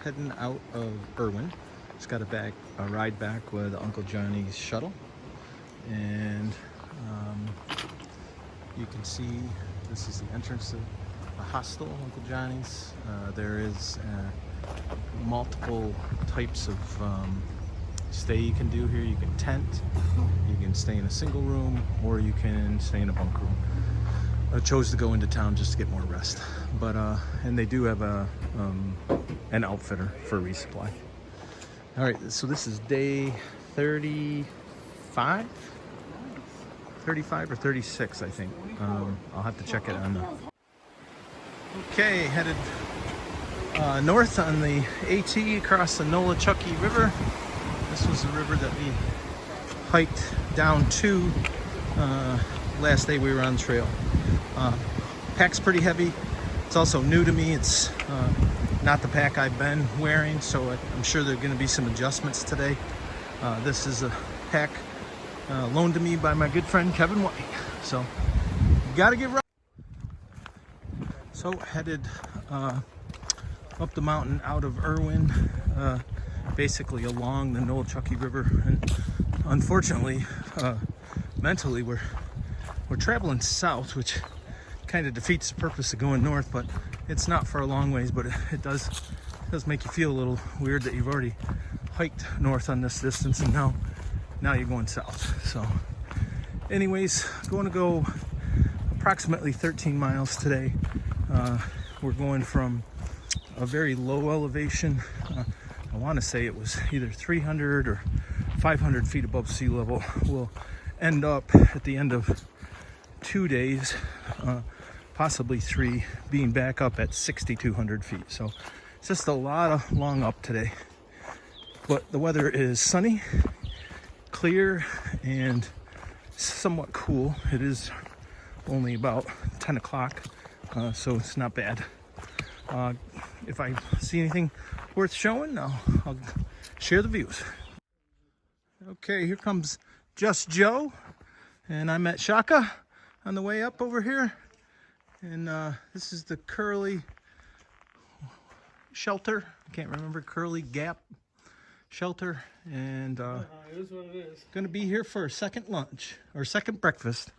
heading out of Erwin. Just got a ride back with Uncle Johnny's shuttle, and you can see this is the entrance to the hostel, Uncle Johnny's. There is multiple types of stay you can do here. You can tent, you can stay in a single room, or you can stay in a bunk room. I chose to go into town just to get more rest, but and they do have an outfitter for resupply. All right, so this is day 35 or 36, I think. I'll have to check it on. Okay, headed north on the AT across the Nolichucky River. This was the river that we hiked down to last day we were on trail. Pack's pretty heavy. It's also new to me. It's not the pack I've been wearing, so I'm sure there are going to be some adjustments today. This is a pack loaned to me by my good friend Kevin White. So, gotta get right. So, headed up the mountain out of Erwin, basically along the Nolichucky River. And unfortunately, mentally, we're traveling south, which kind of defeats the purpose of going north, but it's not for a long ways, but it does make you feel a little weird that you've already hiked north on this distance and now you're going south. So anyways, going to go approximately 13 miles today. We're going from a very low elevation. I want to say it was either 300 or 500 feet above sea level. We'll end up at the end of 2 days, possibly 3, being back up at 6,200 feet. So it's just a lot of long up today. But the weather is sunny, clear, and somewhat cool. It is only about 10 o'clock, so it's not bad. If I see anything worth showing, I'll share the views. Okay, here comes Just Joe, and I met Shaka on the way up over here. And this is the Curly shelter. I can't remember, Curly Gap shelter. And it is what it is. Gonna be here for a second lunch, or second breakfast.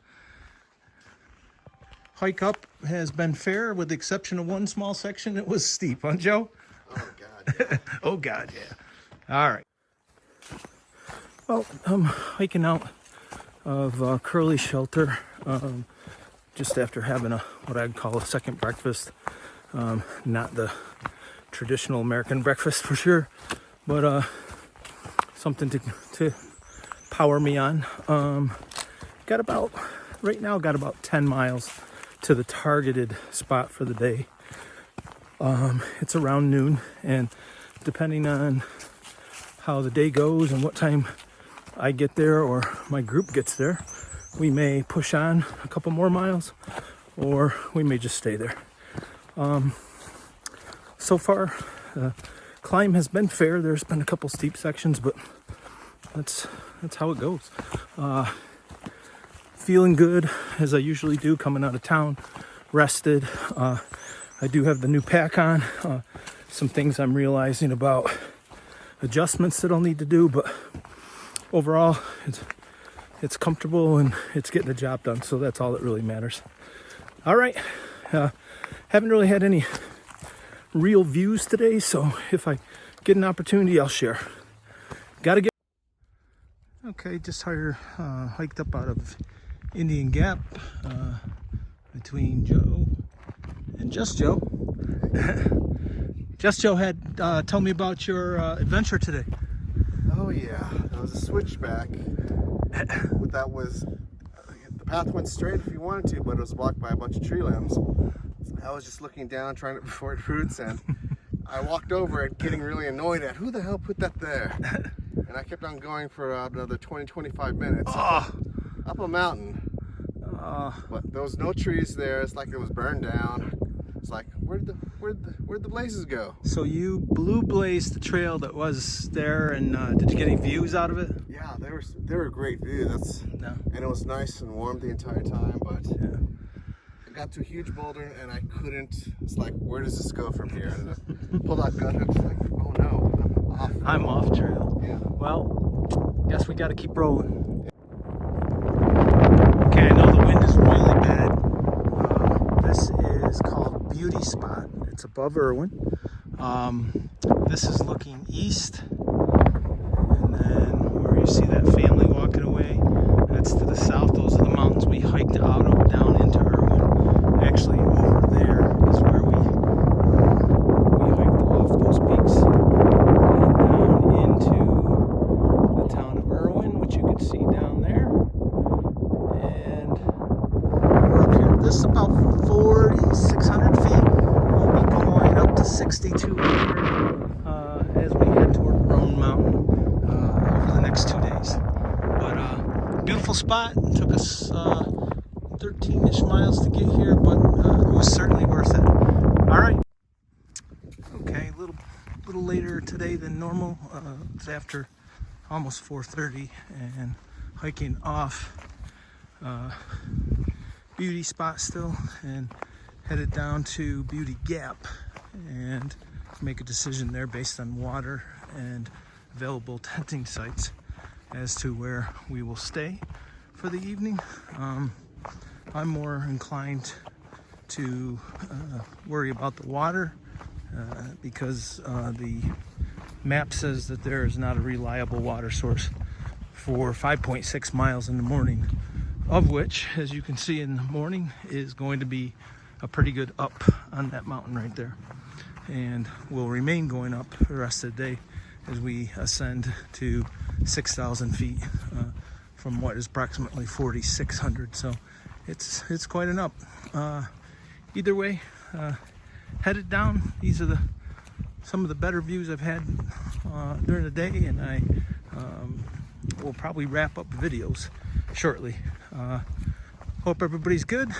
Hike up has been fair, with the exception of one small section. It was steep, huh, Joe? Oh, God. Yeah. Oh, God, yeah. All right. Well, I'm hiking out of Curly Shelter just after having what I'd call a second breakfast. Not the traditional American breakfast for sure, but something to power me on. Right now got about 10 miles to the targeted spot for the day. It's around noon, and depending on how the day goes and what time I get there or my group gets there, we may push on a couple more miles, or we may just stay there. So far, climb has been fair. There's been a couple steep sections, but that's how it goes. Feeling good, as I usually do, coming out of town, rested. I do have the new pack on. Some things I'm realizing about adjustments that I'll need to do, but overall, it's comfortable and it's getting the job done, so that's all that really matters. All right, haven't really had any real views today, so if I get an opportunity, I'll share. Gotta get. Okay, just hiked up out of Indian Gap between Joe and Just Joe. Just Joe had told me about your adventure today. Oh, yeah. That was a switchback. That was... the path went straight if you wanted to, but it was blocked by a bunch of tree limbs. I was just looking down, trying to avoid roots, and I walked over it, getting really annoyed at who the hell put that there? And I kept on going for another 20-25 minutes up a mountain. But there was no trees there. It's like it was burned down. It's like, where'd the blazes go? So you blue blazed the trail that was there, and did you get any views out of it? Yeah, they were a great view. And it was nice and warm the entire time. But yeah. I got to a huge boulder and I couldn't. It's like, where does this go from here? And I pulled out gut hooks. Like, oh no, I'm off trail. Yeah. Well, guess we got to keep rolling. Okay, I know the wind is really bad. This is called Beauty Spot. It's above Erwin. This is looking east, and then where you see that family walking away, that's to the south. Those are the mountains we hiked out of down into Erwin. Actually, over there is where we hiked off those peaks and down into the town of Erwin, which you can see down there. And we're up here. This is about 4,600 feet. We'll be going up to 6,200 as we head toward Roan Mountain over the next 2 days. But beautiful spot. It took us 13-ish miles to get here, but it was certainly worth it. All right. Okay, a little later today than normal. It's after almost 4:30 and hiking off Beauty Spot still, and headed down to Beauty Gap and make a decision there based on water and available tenting sites as to where we will stay for the evening. I'm more inclined to worry about the water because the map says that there is not a reliable water source for 5.6 miles in the morning, of which, as you can see in the morning, is going to be a pretty good up on that mountain right there, and will remain going up the rest of the day as we ascend to 6,000 feet from what is approximately 4,600. So it's quite an up. Either way, headed down. These are some of the better views I've had during the day, and I will probably wrap up videos shortly. Hope everybody's good.